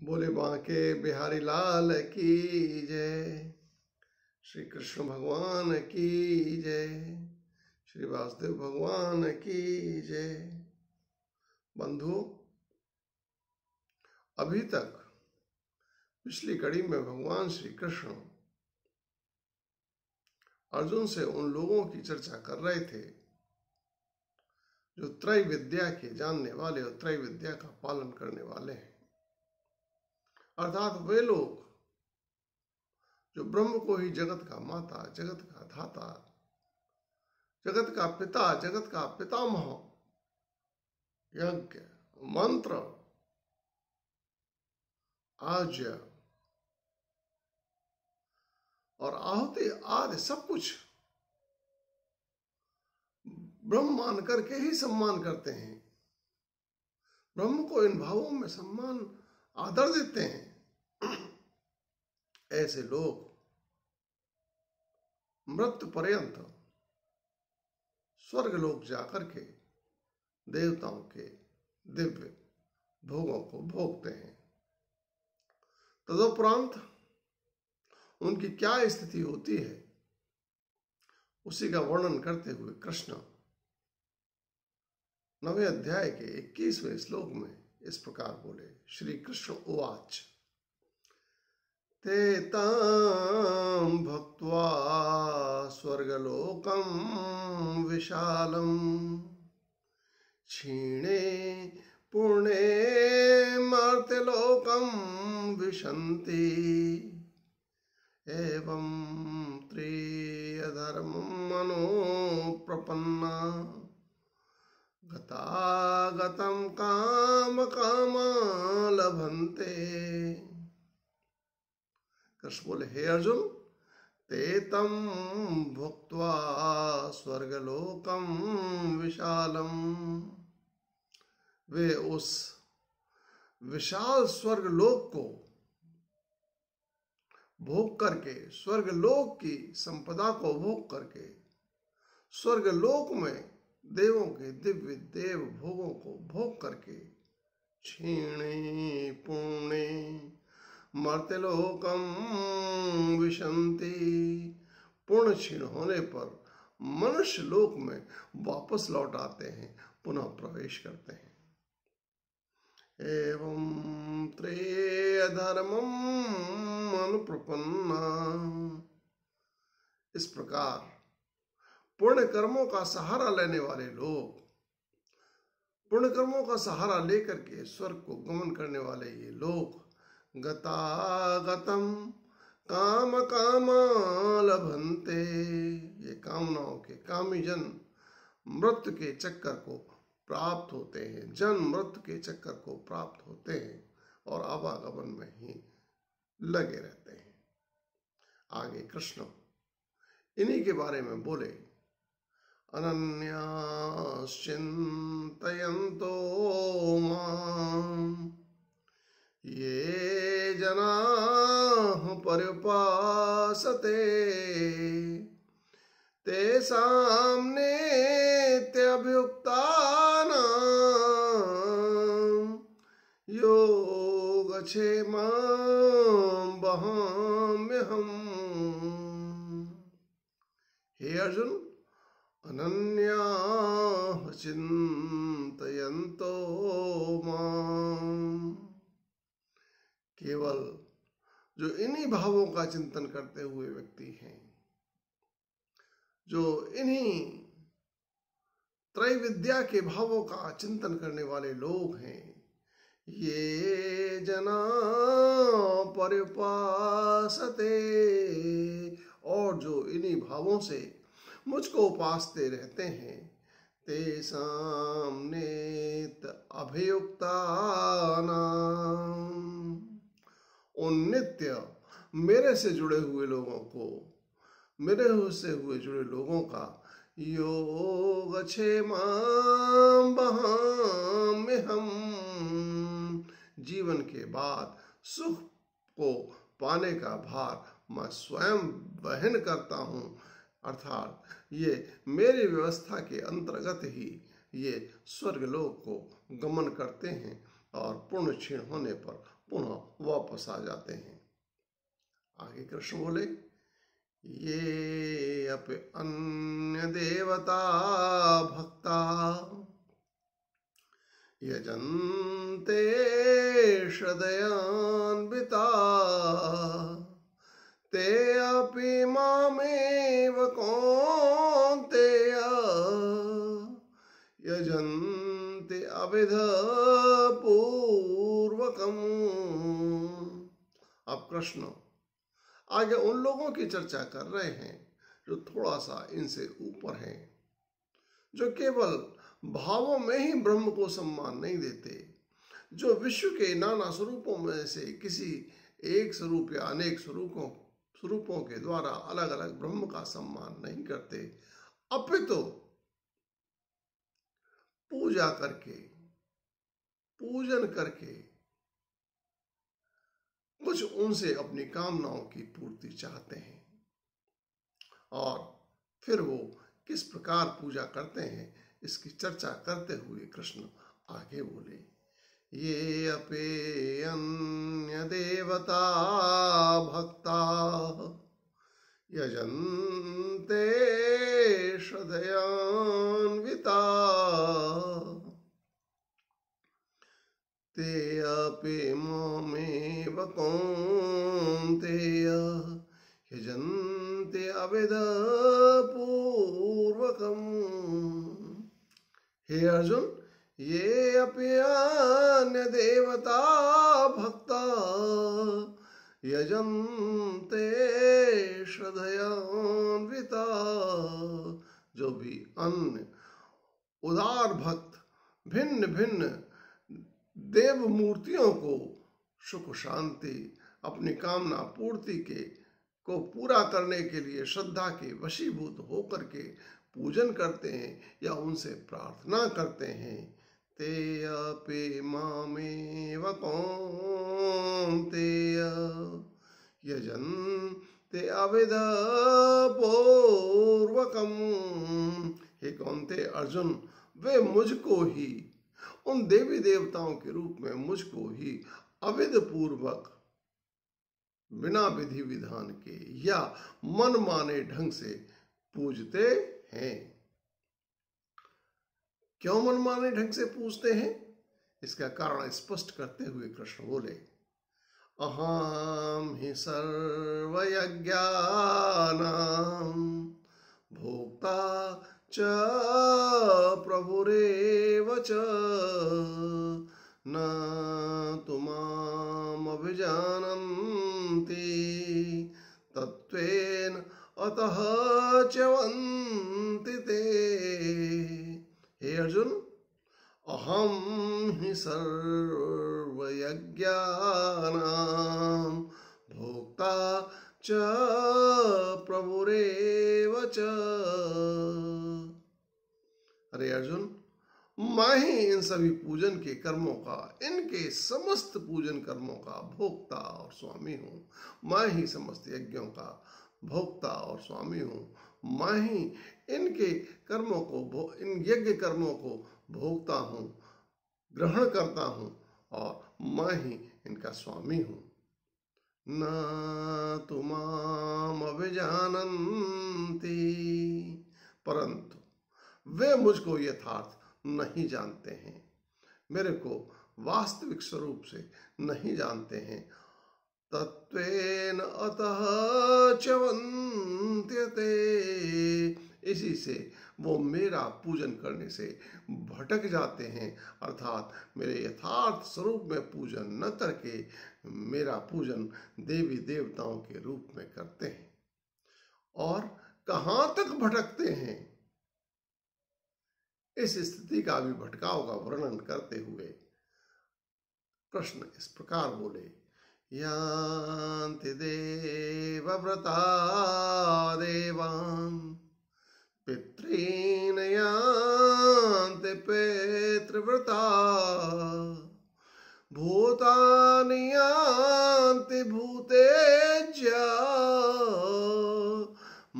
बोले बांके बिहारी लाल की जय। श्री कृष्ण भगवान की जय। श्री वासुदेव भगवान की जय। बंधुओं, अभी तक पिछली कड़ी में भगवान श्री कृष्ण अर्जुन से उन लोगों की चर्चा कर रहे थे जो त्रय विद्या के जानने वाले और त्रय विद्या का पालन करने वाले हैं, अर्थात वे लोग जो ब्रह्म को ही जगत का माता, जगत का धाता, जगत का पिता, जगत का पितामह, यज्ञ, मंत्र, आज्य और आहुति आदि सब कुछ ब्रह्म मान करके ही सम्मान करते हैं। ब्रह्म को इन भावों में सम्मान आदर देते हैं। ऐसे लोग मृत्यु पर्यंत स्वर्ग लोक जाकर के देवताओं के दिव्य भोगों को भोगते हैं। तदुपरांत उनकी क्या स्थिति होती है, उसी का वर्णन करते हुए कृष्ण 9वें अध्याय के 21वें श्लोक में इस प्रकार बोले। श्री कृष्ण उवाच ते तां भक्त्वा स्वर्गलोकं विशालं क्षीणे पुण्ये मर्त्यलोकं विशन्ति एवं त्रियधर्मं मनोप्रपन्ना गतागतं कामकामा लभन्ते। कृष्ण बोले, हे अर्जुन, ते तं भुक्त्वा स्वर्गलोकं विशालम, वे उस विशाल स्वर्गलोक को भोग करके, स्वर्गलोक की संपदा को भोग करके, स्वर्गलोक में देवों के दिव्य देव भोगों को भोग करके, क्षीणे पुण्ये मर्त्यलोकम विशन्ति, पूर्ण क्षीण होने पर मनुष्य लोक में वापस लौट आते हैं, पुनः प्रवेश करते हैं। एवं त्रय धर्मम अनुप्रपन्ना, इस प्रकार पुण्य कर्मों का सहारा लेने वाले लोग, पुण्य कर्मों का सहारा लेकर के स्वर्ग को गमन करने वाले ये लोग गतागतम काम कामा लभन्ते, ये कामनाओं के कामी जन मृत्यु के चक्कर को प्राप्त होते हैं, जन्म मृत्यु के चक्कर को प्राप्त होते हैं और आवागमन में ही लगे रहते हैं। आगे कृष्ण इन्हीं के बारे में बोले। अनन्याश्चिन्तयन्तो माम् ये जनाः पर्युपासते तेषां नित्यभियुक्तानां योगक्षेमं वहाम्यहम्। हे अर्जुन, अनन्याः चिन्तयन्तो माम्, केवल जो इन्हीं भावों का चिंतन करते हुए व्यक्ति हैं, जो इन्हीं त्रय विद्या के भावों का चिंतन करने वाले लोग हैं, ये जना पर्युपासते, और जो इन्हीं भावों से मुझको उपासते रहते हैं, तेषां नित्य अभियुक्तानां, उन नित्य मेरे से जुड़े हुए लोगों को, मेरे से हुए जुड़े लोगों का योगक्षेमं वहाम्यहम्, जीवन के बाद सुख को पाने का भार मैं स्वयं वहन करता हूँ, अर्थात ये मेरी व्यवस्था के अंतर्गत ही ये स्वर्गलोक को गमन करते हैं और पूर्ण क्षीण होने पर पुनः वापस आ जाते हैं। आगे कृष्ण बोले, ये अपि अन्य देवता भक्ता यजन्ते श्रद्धयान्विता ते अपि मामेव कौन्तेय यजन्ते अविधपूर्वकम्। अब कृष्ण आगे उन लोगों की चर्चा कर रहे हैं जो थोड़ा सा इनसे ऊपर हैं, जो केवल भावों में ही ब्रह्म को सम्मान नहीं देते, जो विश्व के नाना स्वरूपों में से किसी एक स्वरूप या अनेक स्वरूपों के द्वारा अलग अलग ब्रह्म का सम्मान नहीं करते, अपितु पूजा करके, पूजन करके कुछ उनसे अपनी कामनाओं की पूर्ति चाहते हैं। और फिर वो किस प्रकार पूजा करते हैं इसकी चर्चा करते हुए कृष्ण आगे बोले, ये अपि अन्य देवता भक्ता यजन्ते श्रद्धयान्विता ते अपि मामेव कौन्तेय यजन्ते अविधपूर्वकम्। हे अर्जुन, ये अपि अन्य देवता भक्ता यजन्ते श्रद्धयान्विता, जो भी अन्य उदार भक्त भिन्न भिन्न देव मूर्तियों को सुख शांति अपनी कामना पूर्ति को पूरा करने के लिए श्रद्धा के वशीभूत होकर के पूजन करते हैं या उनसे प्रार्थना करते हैं, ते अपि मामेव कौन्तेय यजन्ते अविधपूर्वकम्। हे कौन्तेय अर्जुन, वे मुझको ही, उन देवी देवताओं के रूप में मुझको ही अविध पूर्वक, बिना विधि विधान के या मन माने ढंग से पूजते हैं। क्यों मन माने ढंग से पूजते हैं, इसका कारण स्पष्ट करते हुए कृष्ण बोले, अहम हि सर्वयज्ञानां भोक्ता च प्रभुरेव च न तु मामभिजानन्ति तत्त्वेन अतः च्यवन्ति ते। हे अर्जुन, अहम हि सर्वयज्ञानां भोक्ता च प्रभुरेव च। अरे अर्जुन, मैं ही इन सभी पूजन के कर्मों का, इनके समस्त पूजन कर्मों का भोक्ता और स्वामी हूँ। मैं ही समस्त यज्ञों का भोक्ता और स्वामी हूँ। मैं ही इनके कर्मों को, इन यज्ञ कर्मों को भोगता हूँ, ग्रहण करता हूँ और मैं ही इनका स्वामी हूँ। न तु माम अभिजानन्ति, परंतु वे मुझको यथार्थ नहीं जानते हैं, मेरे को वास्तविक स्वरूप से नहीं जानते हैं। तत्वेन अतः च्यवन्त्यते, इसी से वो मेरा पूजन करने से भटक जाते हैं, अर्थात मेरे यथार्थ स्वरूप में पूजन न करके मेरा पूजन देवी देवताओं के रूप में करते हैं। और कहाँ तक भटकते हैं, इस स्थिति का भी भटकाव का वर्णन करते हुए कृष्ण इस प्रकार बोले, यान्ति देवव्रता देवान् पितॄन् यान्ति पितृव्रता भूतानि यान्ति भूतेज्या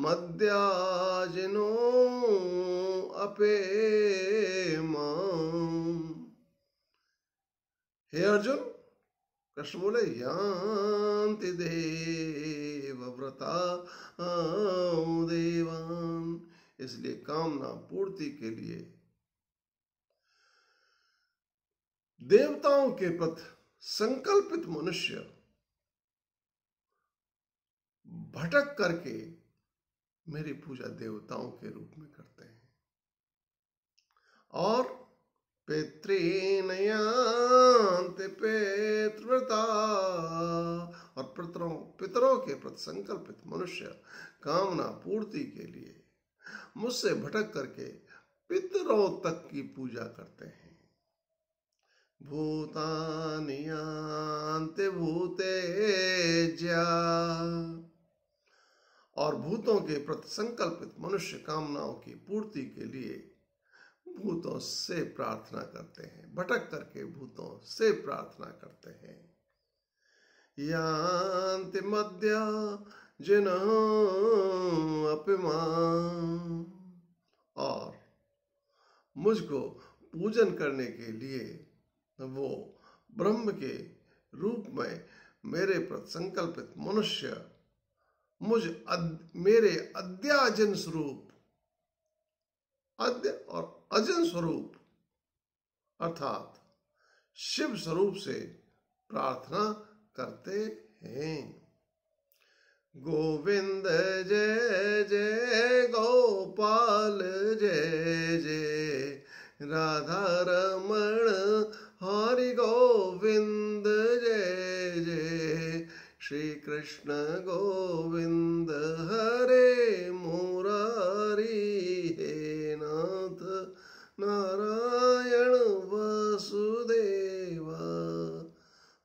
मद्याजिनो अपेम। हे अर्जुन, कृष्ण बोले यान्ति देवव्रता देवान। इसलिए कामना पूर्ति के लिए देवताओं के प्रति संकल्पित मनुष्य भटक करके मेरी पूजा देवताओं के रूप में करते हैं। और पितॄन् यान्ति पितृव्रता, और पितरों के प्रति संकल्पित मनुष्य कामना पूर्ति के लिए मुझसे भटक करके पितरों तक की पूजा करते हैं। भूतानि यान्ति भूतेज्या, और भूतों के प्रति संकल्पित मनुष्य कामनाओं की पूर्ति के लिए भूतों से प्रार्थना करते हैं, भटक करके भूतों से प्रार्थना करते हैं। यान्ति मद्या जिन्ह अपिमां, और मुझको पूजन करने के लिए वो ब्रह्म के रूप में मेरे प्रति संकल्पित मनुष्य मेरे अद्याजन स्वरूप, अद्य और अजन स्वरूप अर्थात शिव स्वरूप से प्रार्थना करते हैं। गोविंद जय जय गोपाल जय जय, राधा रमण हरि गोविंद जय जय, श्री कृष्ण गोविंद हरे मुरारी, हे नाथ नारायण वासुदेवा।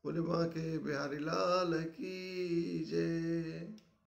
बोले बांके बिहारी लाल की जय।